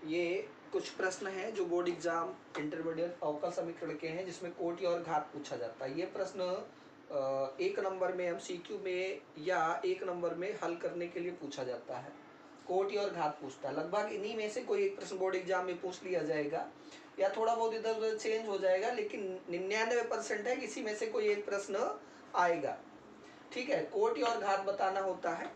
ये कुछ प्रश्न हैं जो बोर्ड एग्जाम इंटरमीडिएट अवकल समीकरण के हैं, जिसमें कोटि और घात पूछा जाता है। ये प्रश्न 1 नंबर में एमसीक्यू में या 1 नंबर में हल करने के लिए पूछा जाता है। कोटि और घात पूछता है, लगभग इन्हीं में से कोई एक प्रश्न बोर्ड एग्जाम में पूछ लिया जाएगा, या थोड़ा बहुत इधर उधर चेंज हो जाएगा, लेकिन 99% है किसी में से कोई एक प्रश्न आएगा। ठीक है, कोटि और घात बताना होता है।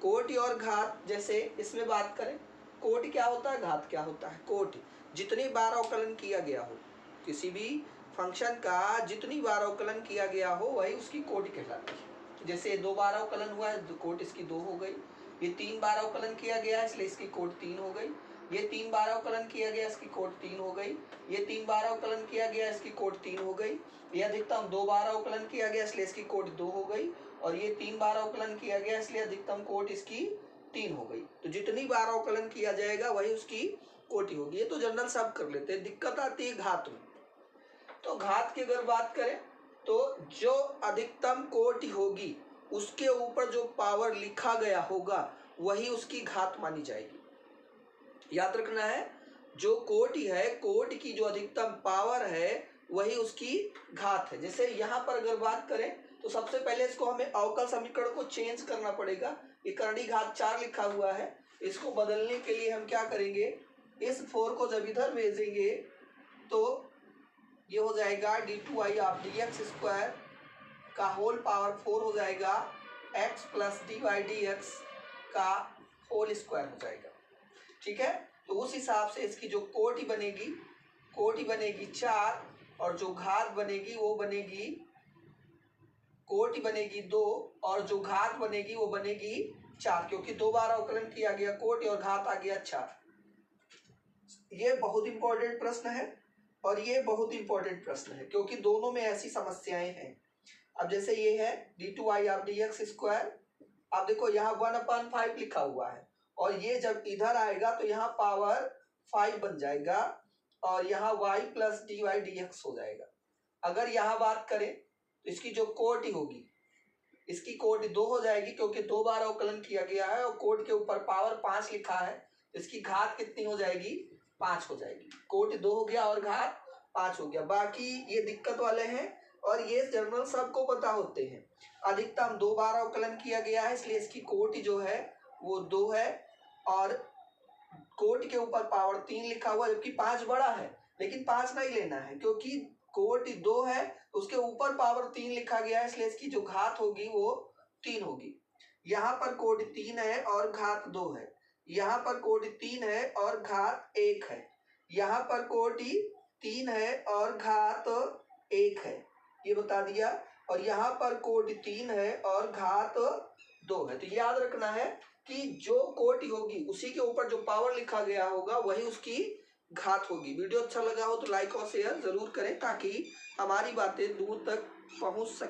कोटि और घात, जैसे इसमें बात करें, कोटि क्या होता है, घात क्या होता है। कोटि जितनी बार अवकलन किया गया हो, किसी भी फंक्शन का जितनी बार अवकलन किया गया हो वही उसकी कोटि कहलाती है। जैसे 2 बार अवकलन हुआ है, कोटि इसकी 2 हो गई। ये 3 बार अवकलन किया गया है, इसलिए इसकी कोटि 3 हो गई। ये 3 बार अवकलन किया गया, इसकी कोटि 3 हो गई। ये 3 बार अवकलन किया गया, इसकी कोटि 3 हो गई। ये अधिकतम 2 बार अवकलन किया गया, इसलिए इसकी कोटि 2 हो गई। और ये 3 बार अवकलन किया गया, इसलिए अधिकतम कोटि इसकी 3 हो गई। तो जितनी बार अवकलन किया जाएगा वही उसकी कोटि होगी। ये तो जनरल सब कर लेते हैं। दिक्कत आती है घात में। तो घात की अगर बात करें तो जो अधिकतम कोटि होगी उसके ऊपर जो पावर लिखा गया होगा वही उसकी घात मानी जाएगी। याद रखना है, जो कोटि है, कोटि की जो अधिकतम पावर है वही उसकी घात है। जैसे यहाँ पर अगर बात करें तो सबसे पहले इसको हमें अवकल समीकरण को चेंज करना पड़ेगा। ये करणी घात 4 लिखा हुआ है, इसको बदलने के लिए हम क्या करेंगे, इस 4 को जब इधर भेजेंगे तो ये हो जाएगा d2i ऑफ dx स्क्वायर का होल पावर 4 हो जाएगा, x प्लस dy/dx का होल स्क्वायर हो जाएगा। ठीक है, तो उस हिसाब से इसकी जो कोटि बनेगी 4, और जो घात बनेगी वो बनेगी, कोटि बनेगी 2 और जो घात बनेगी वो बनेगी 4, क्योंकि 2 बार अवकलन किया गया कोटि और घात आ गया 4। ये बहुत इंपॉर्टेंट प्रश्न है और ये बहुत इंपॉर्टेंट प्रश्न है, क्योंकि दोनों में ऐसी समस्याएं हैं। अब जैसे ये है d2i ऑफ dx स्क्वायर, अब देखो यहाँ 1/5 लिखा हुआ है, और ये जब इधर आएगा तो यहाँ पावर 5 बन जाएगा और यहाँ y प्लस dy/dx हो जाएगा। अगर यहाँ बात करें तो इसकी जो कोटि होगी, इसकी कोटि 2 हो जाएगी, क्योंकि 2 बार अवकलन किया गया है और कोटि के ऊपर पावर 5 लिखा है। इसकी घात कितनी हो जाएगी, 5 हो जाएगी। कोटि 2 हो गया और घात 5 हो गया। बाकी ये दिक्कत वाले हैं और ये जनरल सबको पता होते हैं। अधिकतम 2 बार अवकलन किया गया है, इसलिए इसकी कोटि जो है वो 2 है, और कोटि के ऊपर पावर 3 लिखा हुआ, जबकि 5 बड़ा है, लेकिन 5 नहीं लेना है, क्योंकि कोटि 2 है, उसके ऊपर पावर 3 लिखा गया है, इसलिए इसकी जो घात होगी वो 3 होगी। यहाँ पर कोटि 3 है और घात 2 है, यहाँ पर कोटि 3 है और घात 1 है, यहाँ पर कोटि 3 है और घात 1 है, ये बता दिया। और यहाँ पर कोटि 3 है और घात 2 है। तो याद रखना है कि जो कोटि होगी उसी के ऊपर जो पावर लिखा गया होगा वही उसकी घात होगी। वीडियो अच्छा लगा हो तो लाइक और शेयर जरूर करें, ताकि हमारी बातें दूर तक पहुंच सके।